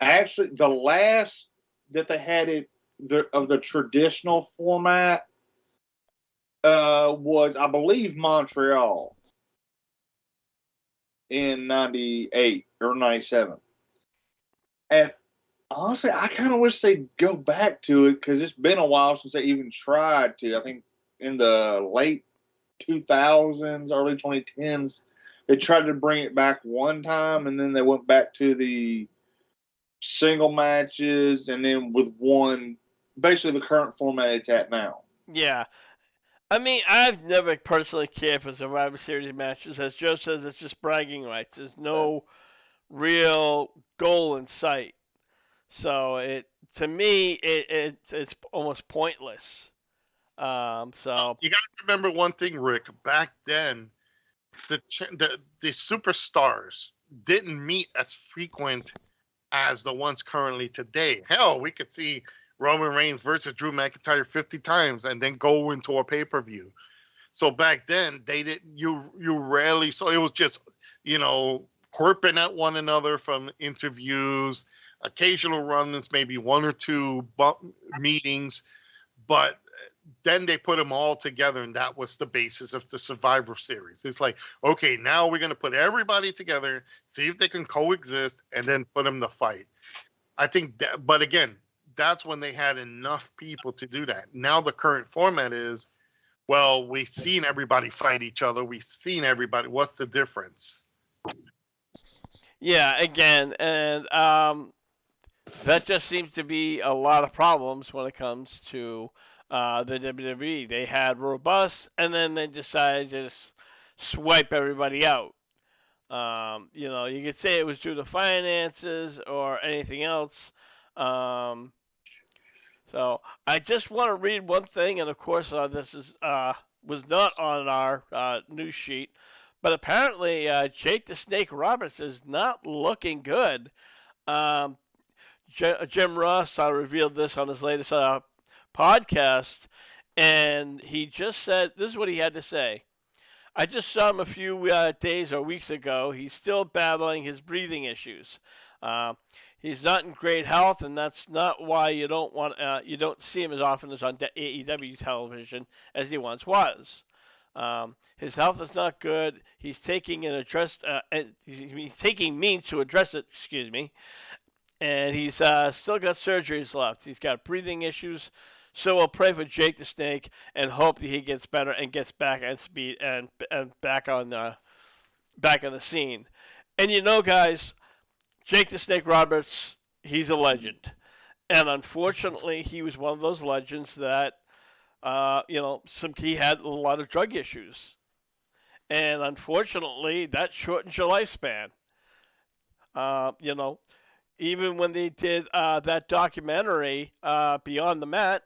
Actually, the last that they had of the traditional format was, I believe, Montreal in 98 or 97. And honestly, I kind of wish they'd go back to it, because it's been a while since they even tried to. I think in the late 2000s, early 2010s, they tried to bring it back one time, and then they went back to the single matches, and then with one, basically the current format it's at now. Yeah. I mean, I've never personally cared for Survivor Series matches. As Joe says, it's just bragging rights. There's no real goal in sight. So to me, it's almost pointless. So You got to remember one thing, Rick. Back then, the superstars didn't meet as frequent as the ones currently today. Hell, we could see Roman Reigns versus Drew McIntyre 50 times and then go into a pay-per-view. So back then, they didn't. You rarely. So it was just, quirping at one another from interviews, occasional run-ins, maybe one or two meetings, but then they put them all together, and that was the basis of the Survivor Series. It's like, okay, now we're going to put everybody together, see if they can coexist, and then put them to fight. I think that, but again, that's when they had enough people to do that. Now the current format is, well, we've seen everybody fight each other. We've seen everybody. What's the difference? yeah, again, and that just seems to be a lot of problems when it comes to the WWE. They had robust, and then they decided to just swipe everybody out. You could say it was due to finances or anything else. So I just want to read one thing, and of course this was not on our news sheet, but apparently Jake the Snake Roberts is not looking good. Um, Jim Ross revealed this on his latest podcast, and he just said, this is what he had to say. I just saw him a few days or weeks ago. He's still battling his breathing issues. He's not in great health, and that's not why you don't see him as often as on AEW television as he once was. His health is not good. He's taking he's taking means to address it. Excuse me. And he's still got surgeries left. He's got breathing issues. So we'll pray for Jake the Snake and hope that he gets better and gets back on speed and back on the scene. And guys, Jake the Snake Roberts, he's a legend. And unfortunately, he was one of those legends that he had a lot of drug issues. And unfortunately, that shortens your lifespan. Even when they did that documentary, Beyond the Mat,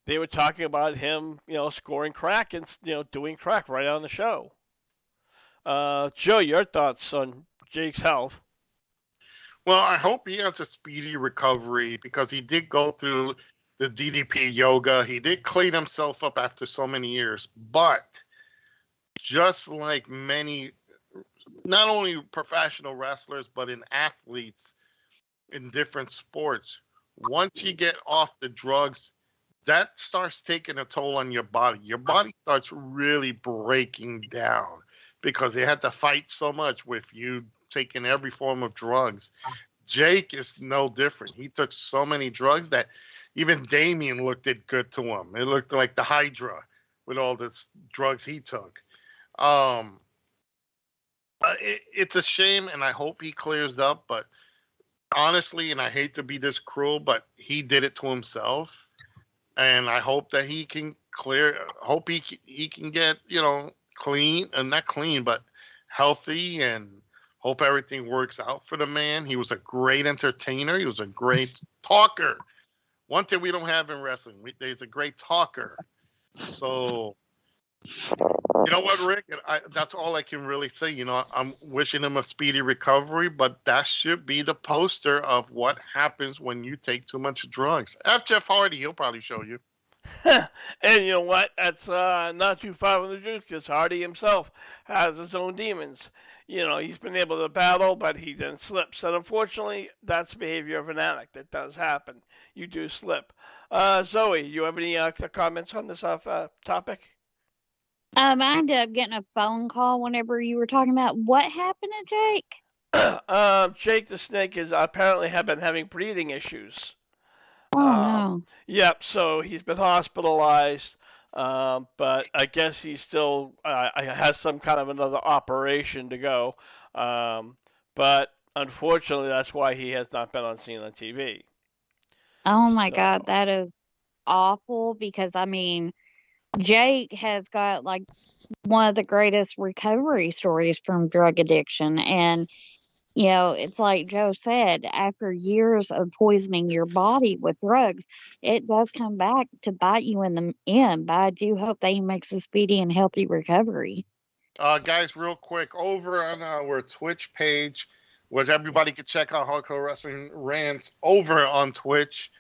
they were talking about him, scoring crack and, doing crack right on the show. Joe, your thoughts on Jake's health? Well, I hope he has a speedy recovery, because he did go through the DDP yoga. He did clean himself up after so many years, but just like many, not only professional wrestlers, but in athletes in different sports, once you get off the drugs, that starts taking a toll on your body. Your body starts really breaking down because they had to fight so much with you taking every form of drugs. Jake is no different. He took so many drugs that even Damien looked it good to him. It looked like the Hydra with all the drugs he took. Um, it's a shame, and I hope he clears up. But honestly, and I hate to be this cruel, but he did it to himself, and I hope that he can clear. Hope he can get clean, and not clean, but healthy, and hope everything works out for the man. He was a great entertainer. He was a great talker. One thing we don't have in wrestling, there's a great talker. So, you know what, Rick? That's all I can really say. I'm wishing him a speedy recovery, but that should be the poster of what happens when you take too much drugs. Ask Jeff Hardy; he'll probably show you. And you know what? That's not too far from the truth, because Hardy himself has his own demons. He's been able to battle, but he then slips. And unfortunately, that's the behavior of an addict. It does happen. You do slip. Zoe, you have any comments on this topic? I ended up getting a phone call whenever you were talking about what happened to Jake. Jake the Snake is apparently have been having breathing issues. Oh no. Yep, so he's been hospitalized, but I guess he still has some kind of another operation to go. But unfortunately, that's why he has not been seen on TV. Oh my God, that is awful because Jake has got like one of the greatest recovery stories from drug addiction. And, it's like Joe said, after years of poisoning your body with drugs, it does come back to bite you in the end. But I do hope that he makes a speedy and healthy recovery. Guys, real quick, over on our Twitch page, which everybody can check out Hardcore Wrestling Rants over on Twitch.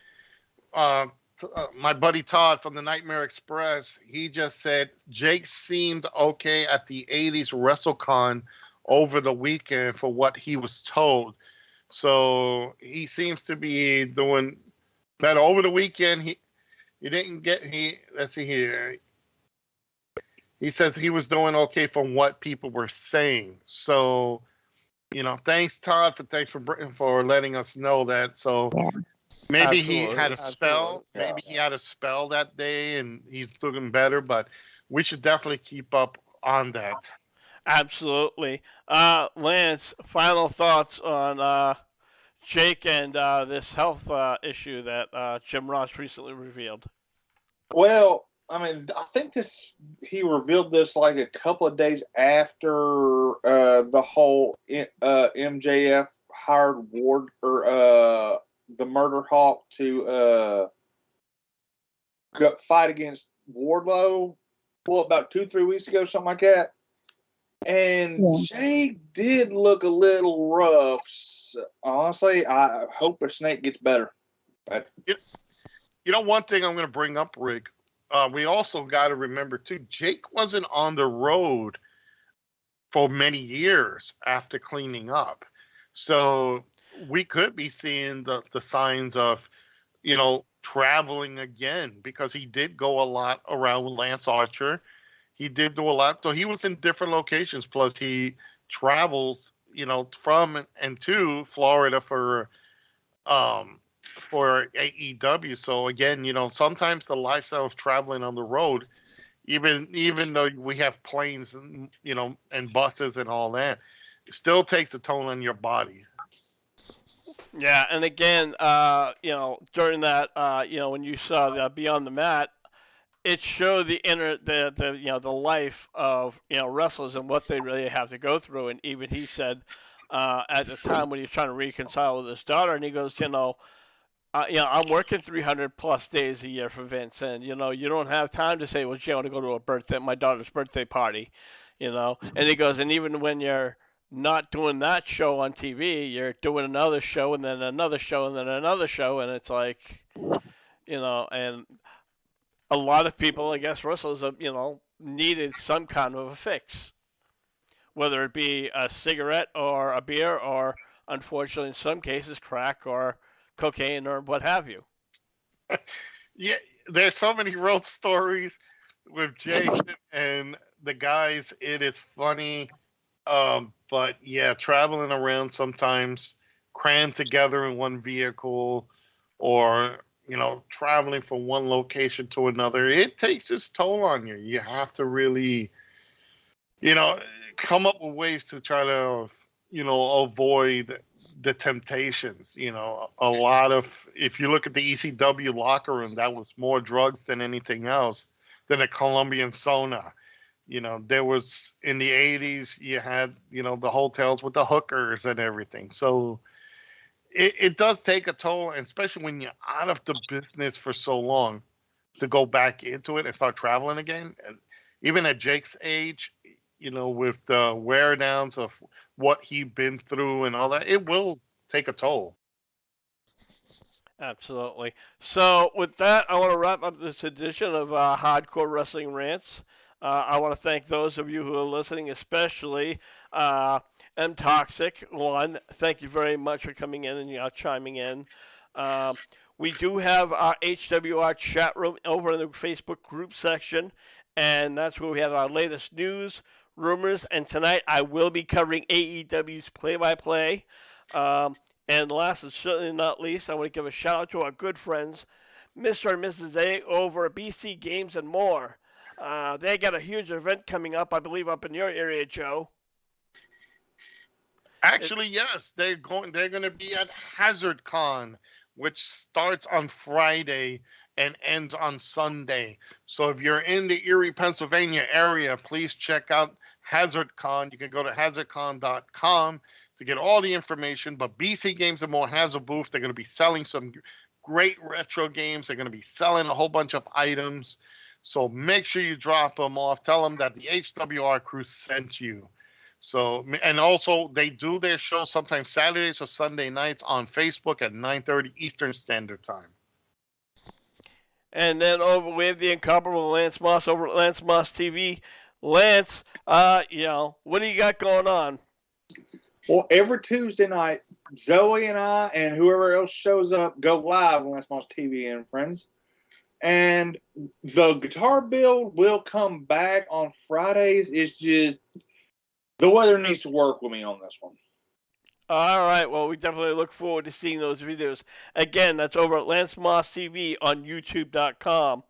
My buddy Todd from the Nightmare Express, he just said Jake seemed okay at the 80s WrestleCon over the weekend for what he was told. So he seems to be doing better over the weekend. Let's see here. He says he was doing okay from what people were saying. So, thanks Todd for letting us know that. So maybe Absolutely. he had a spell. Maybe he had a spell that day and he's looking better, but we should definitely keep up on that. Absolutely. Lance, final thoughts on Jake and this health issue that Jim Ross recently revealed. Well, I think he revealed this like a couple of days after the whole MJF hired Ward or the Murder Hawk to fight against Wardlow. Well, about 2-3 weeks ago, something like that. And Jake did look a little rough. So, honestly, I hope the Snake gets better. One thing I'm going to bring up, Rick, we also got to remember, too, Jake wasn't on the road for many years after cleaning up. So we could be seeing the signs of, traveling again, because he did go a lot around with Lance Archer. He did do a lot. So he was in different locations. Plus he travels, from and to Florida for AEW. So again, sometimes the lifestyle of traveling on the road, even though we have planes and, and buses and all that, it still takes a toll on your body. Yeah, and again, during that, when you saw the Beyond the Mat, it showed the life of wrestlers and what they really have to go through. And even he said at the time when he was trying to reconcile with his daughter, and he goes, I'm working 300 plus days a year for Vince, and you don't have time to say, well, gee, I want to go to my daughter's birthday party, And he goes, and even when you're not doing that show on TV, you're doing another show and then another show and then another show, and it's like, and a lot of people, I guess, wrestlers, needed some kind of a fix, whether it be a cigarette or a beer or, unfortunately, in some cases, crack or cocaine or what have you. Yeah, there's so many road stories with Jason and the guys. It is funny. But yeah, traveling around sometimes crammed together in one vehicle or, traveling from one location to another, it takes its toll on you. You have to really, you know, come up with ways to try to, avoid the temptations. A lot of, if you look at the ECW locker room, that was more drugs than anything else than a Colombian sauna. There was in the 80s, you had, the hotels with the hookers and everything. So it does take a toll, and especially when you're out of the business for so long to go back into it and start traveling again. And even at Jake's age, with the wear downs of what he'd been through and all that, it will take a toll. Absolutely. So, with that, I want to wrap up this edition of Hardcore Wrestling Rants. I want to thank those of you who are listening, especially M Toxic One. Thank you very much for coming in and chiming in. Uh, we do have our HWR chat room over in the Facebook group section, and that's where we have our latest news, rumors, and tonight I will be covering AEW's play-by-play. And last and certainly not least, I want to give a shout out to our good friends, Mr. and Mrs. A over at BC Games and More. They got a huge event coming up, I believe, up in your area, Joe. Actually, yes, they're going to be at Hazard Con, which starts on Friday and ends on Sunday. So if you're in the Erie, Pennsylvania area, please check out Hazard Con. You can go to hazardcon.com to get all the information. But BC Games and More has a booth. They're going to be selling some great retro games. They're going to be selling a whole bunch of items. So make sure you drop them off. Tell them that the HWR crew sent you. So, and also they do their show sometimes Saturdays or Sunday nights on Facebook at 9:30 Eastern Standard Time. And then we have the incomparable Lance Moss over at Lance Moss TV. Lance, what do you got going on? Well, every Tuesday night, Zoe and I and whoever else shows up go live on Lance Moss TV and friends. And the guitar build will come back on Fridays. It's just the weather needs to work with me on this one. All right. Well, we definitely look forward to seeing those videos. Again, that's over at Lance Moss TV on YouTube.com.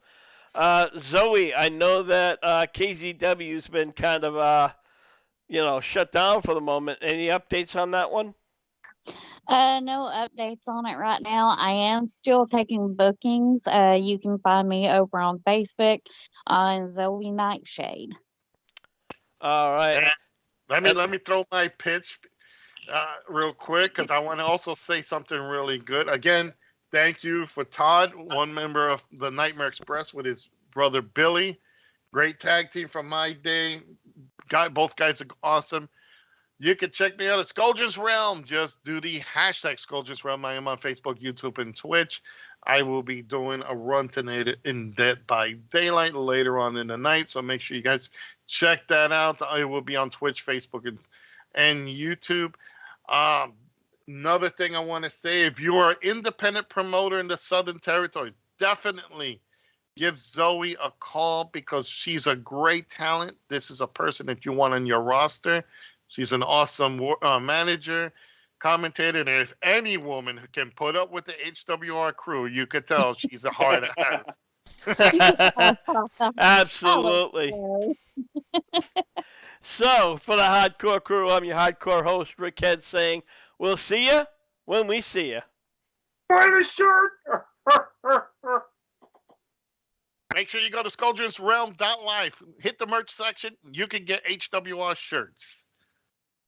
Zoe, I know that KZW's been kind of, shut down for the moment. Any updates on that one? No updates on it right now. I am still taking bookings. You can find me over on Facebook on Zoe Nightshade. All right. And let me throw my pitch real quick, because I want to also say something really good. Again, thank you for Todd, one member of the Nightmare Express with his brother Billy. Great tag team from my day. Both guys are awesome. You can check me out at Scourge's Realm. Just do the hashtag Scourge's Realm. I am on Facebook, YouTube, and Twitch. I will be doing a run tonight in Dead by Daylight later on in the night, so make sure you guys check that out. I will be on Twitch, Facebook, and YouTube. Another thing I want to say, if you are an independent promoter in the Southern Territory, definitely give Zoe a call, because she's a great talent. This is a person that you want on your roster. She's an awesome manager, commentator, and if any woman can put up with the HWR crew, you could tell she's a hard ass. Absolutely. So, for the Hardcore crew, I'm your Hardcore host, Rick Head, saying, we'll see ya when we see ya. Buy the shirt! Make sure you go to ScourgesRealm.live. Hit the merch section. You can get HWR shirts.